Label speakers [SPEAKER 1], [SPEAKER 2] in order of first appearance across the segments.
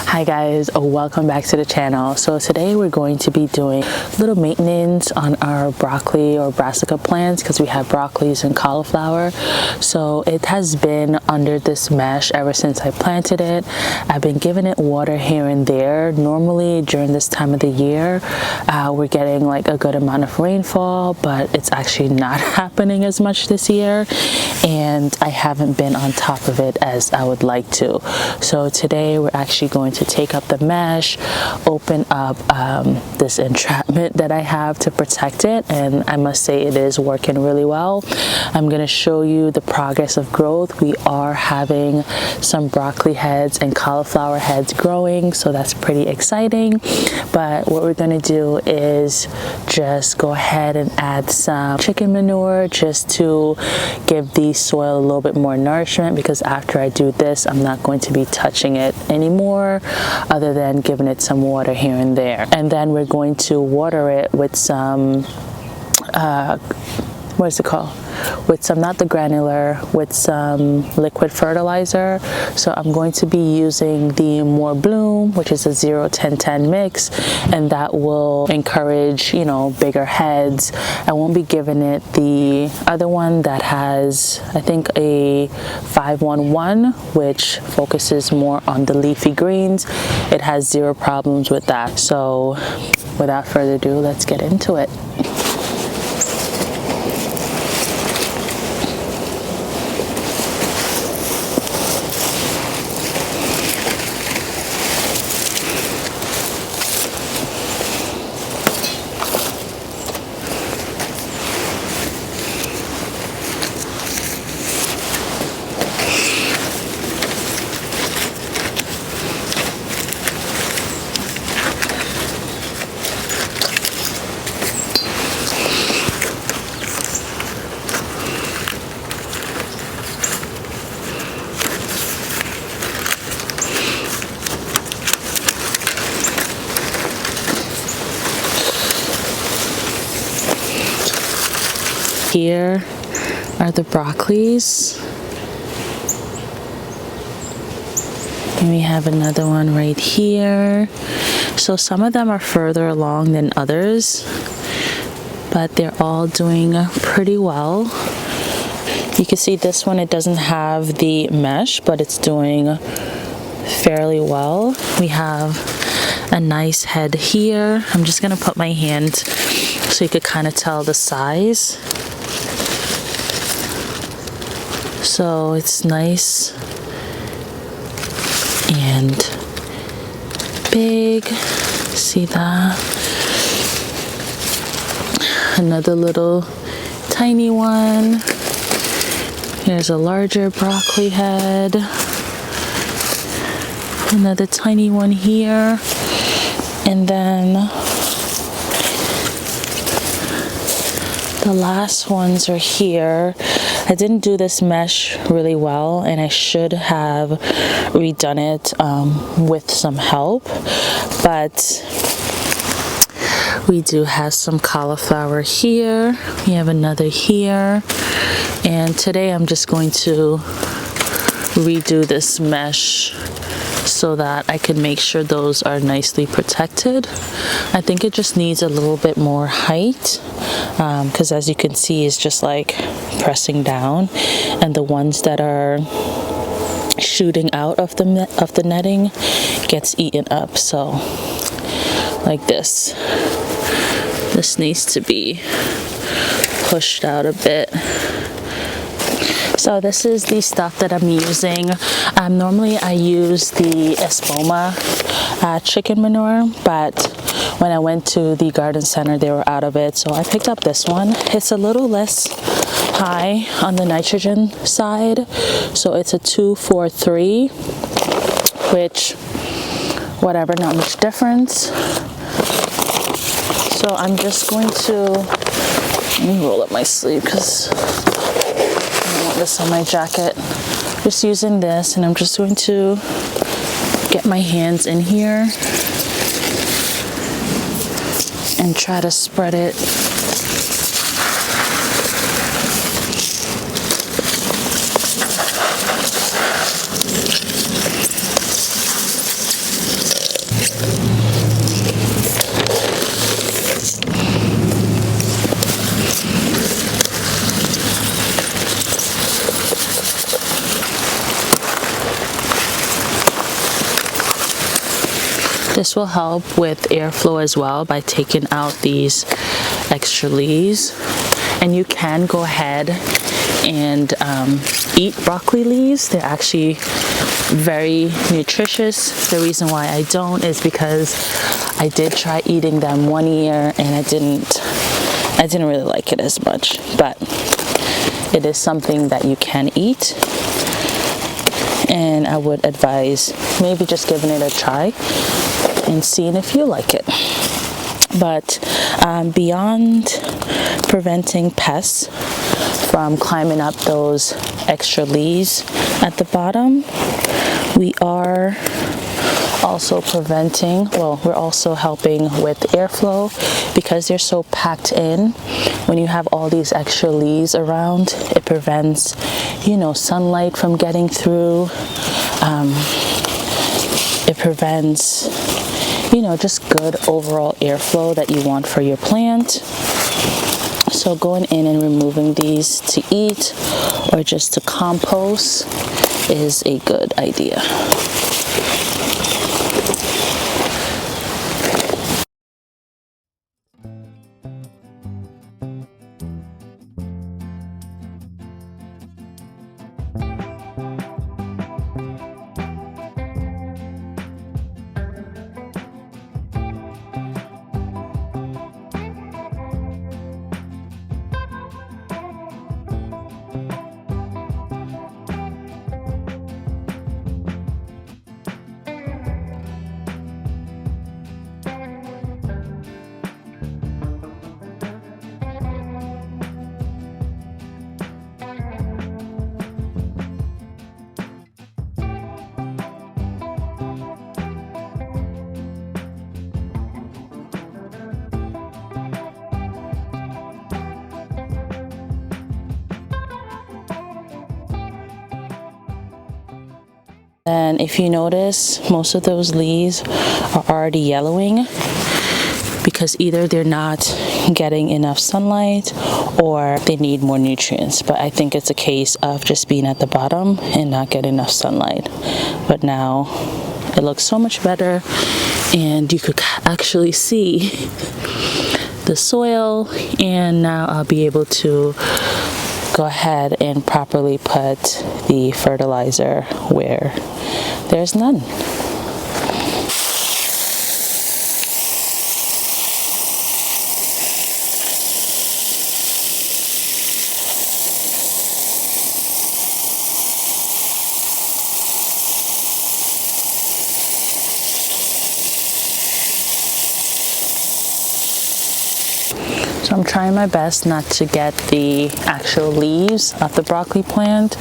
[SPEAKER 1] Hi guys, welcome back to the channel. So today we're going to be doing a little maintenance on our broccoli or brassica plants because we have broccolis and cauliflower. So it has been under this mesh ever since I planted it. I've been giving it water here and there. Normally during this time of the year we're getting like a good amount of rainfall, but it's actually not happening as much this year and I haven't been on top of it as I would like to. So today we're actually going to take up the mesh, open up this entrapment that I have to protect it, and I must say it is working really well. I'm going to show you the progress of growth. We are having some broccoli heads and cauliflower heads growing, so that's pretty exciting. But what we're going to do is just go ahead and add some chicken manure just to give the soil a little bit more nourishment, because after I do this I'm not going to be touching it anymore other than giving it some water here and there. And then we're going to water it with some what is it called? With some, not the granular, with some liquid fertilizer. So I'm going to be using the More Bloom, which is a 0-10-10 mix, and that will encourage, you know, bigger heads. I won't be giving it the other one that has, I think, a 5-1-1, which focuses more on the leafy greens. It has zero problems with that. So without further ado, let's get into it. Here are the broccolis, and we have another one right here. So some of them are further along than others, but they're all doing pretty well. You can see this one, it doesn't have the mesh, but it's doing fairly well. We have a nice head here. I'm just gonna put my hand so you could kind of tell the size. So it's nice and big. See that? Another little tiny one. Here's a larger broccoli head. Another tiny one here. And then the last ones are here. I didn't do this mesh really well, and I should have redone it with some help, but we do have some cauliflower here. We have another here, and today I'm just going to redo this mesh so that I can make sure those are nicely protected. I think it just needs a little bit more height, because as you can see, it's just like pressing down, and the ones that are shooting out of the netting gets eaten up. So like this needs to be pushed out a bit. So this is the stuff that I'm using. Normally I use the Espoma chicken manure, but when I went to the garden center they were out of it, so I picked up this one. It's a little less high on the nitrogen side, so it's a 2-4-3, which whatever, not much difference. So I'm just going to, let me roll up my sleeve because I don't want this on my jacket. Just using this, and I'm just going to get my hands in here and try to spread it This will help with airflow as well by taking out these extra leaves. And you can go ahead and eat broccoli leaves. They're actually very nutritious. The reason why I don't is because I did try eating them one year and I didn't really like it as much, but it is something that you can eat, and I would advise maybe just giving it a try and seeing if you like it. But beyond preventing pests from climbing up those extra leaves at the bottom, we are also we're also helping with airflow because they're so packed in. When you have all these extra leaves around, it prevents, sunlight from getting through. It prevents, just good overall airflow that you want for your plant. So going in and removing these to eat or just to compost is a good idea. And if you notice, most of those leaves are already yellowing because either they're not getting enough sunlight or they need more nutrients. But I think it's a case of just being at the bottom and not getting enough sunlight. But now it looks so much better, and you could actually see the soil, and now I'll be able to go ahead and properly put the fertilizer where there's none. So I'm trying my best not to get the actual leaves of the broccoli plant,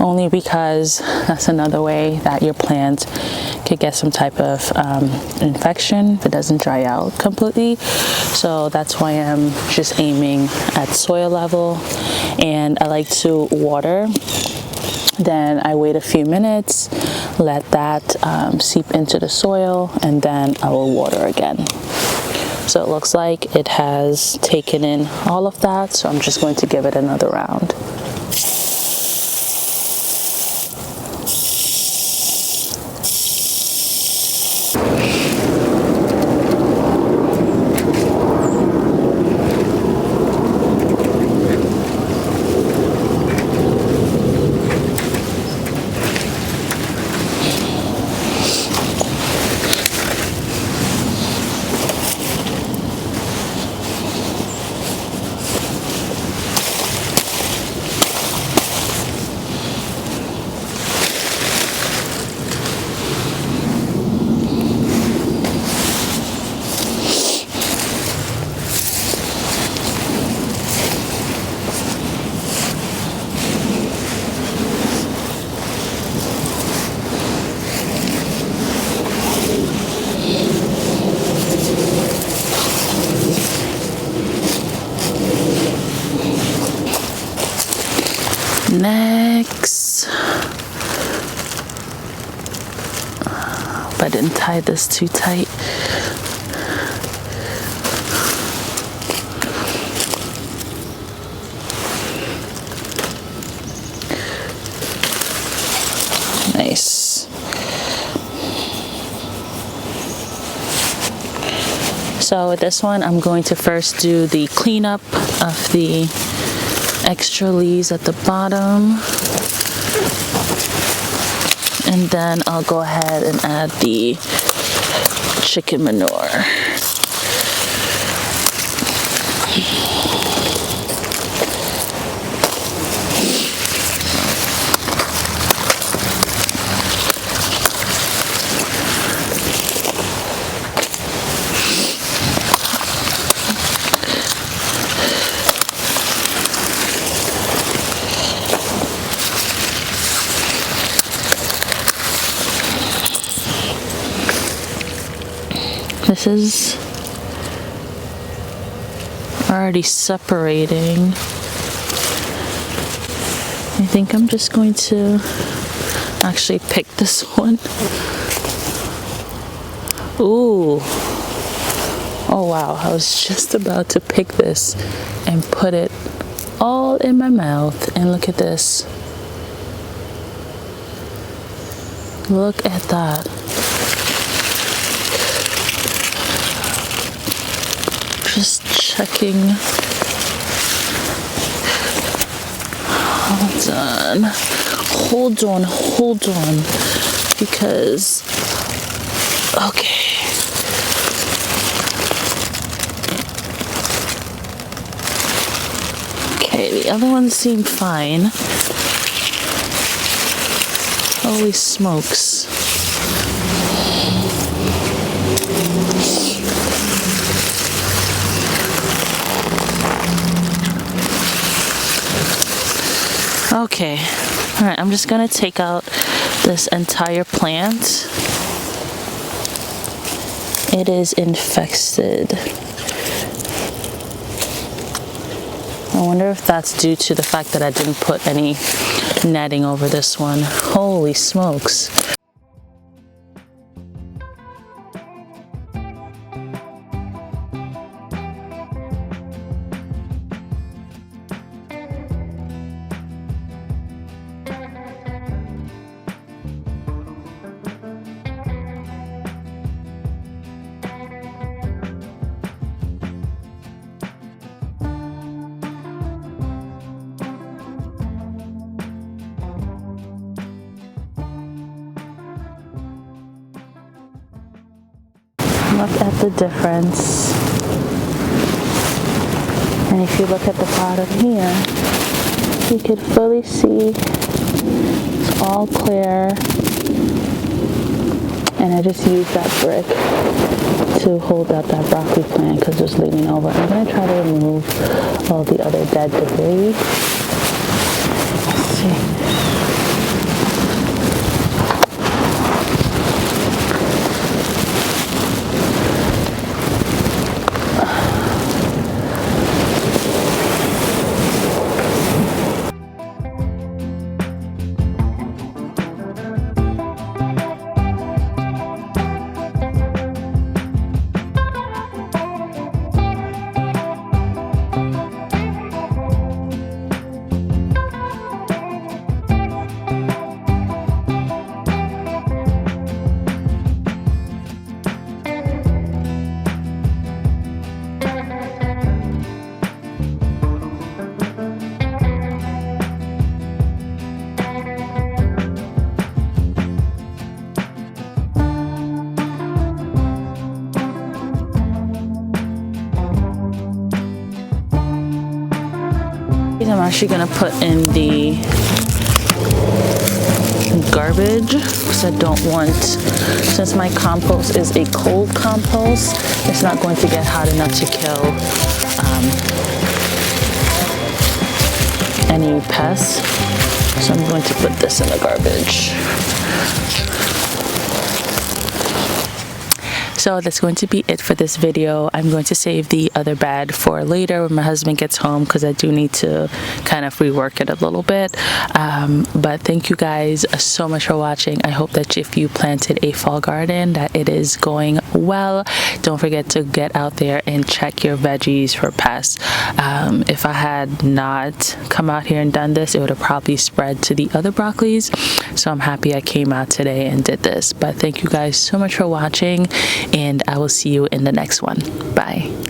[SPEAKER 1] only because that's another way that your plant could get some type of infection if it doesn't dry out completely. So that's why I'm just aiming at soil level, and I like to water. Then I wait a few minutes, let that seep into the soil, and then I will water again. So it looks like it has taken in all of that, so I'm just going to give it another round. Next, hope I didn't tie this too tight. Nice. So with this one, I'm going to first do the cleanup of the extra leaves at the bottom. And then I'll go ahead and add the chicken manure. This is already separating. I think I'm just going to actually pick this one. Ooh. Oh wow, I was just about to pick this and put it all in my mouth. And look at this. Look at that. Just checking. Hold on. Hold on. Because, okay. Okay, the other ones seem fine. Holy smokes. Okay, all right, I'm just gonna take out this entire plant. It is infested. I wonder if that's due to the fact that I didn't put any netting over this one. Holy smokes. Look at the difference. And if you look at the bottom here, you can fully see it's all clear. And I just used that brick to hold out that broccoli plant because it was leaning over. I'm going to try to remove all the other dead debris. Let's see. I'm actually gonna put in the garbage because I don't want, since my compost is a cold compost, it's not going to get hot enough to kill any pests. So I'm going to put this in the garbage. So that's going to be it for this video. I'm going to save the other bed for later when my husband gets home because I do need to kind of rework it a little bit. But thank you guys so much for watching. I hope that if you planted a fall garden that it is going well. Don't forget to get out there and check your veggies for pests. If I had not come out here and done this, it would have probably spread to the other broccolis. So I'm happy I came out today and did this. But thank you guys so much for watching. and I will see you in the next one. Bye.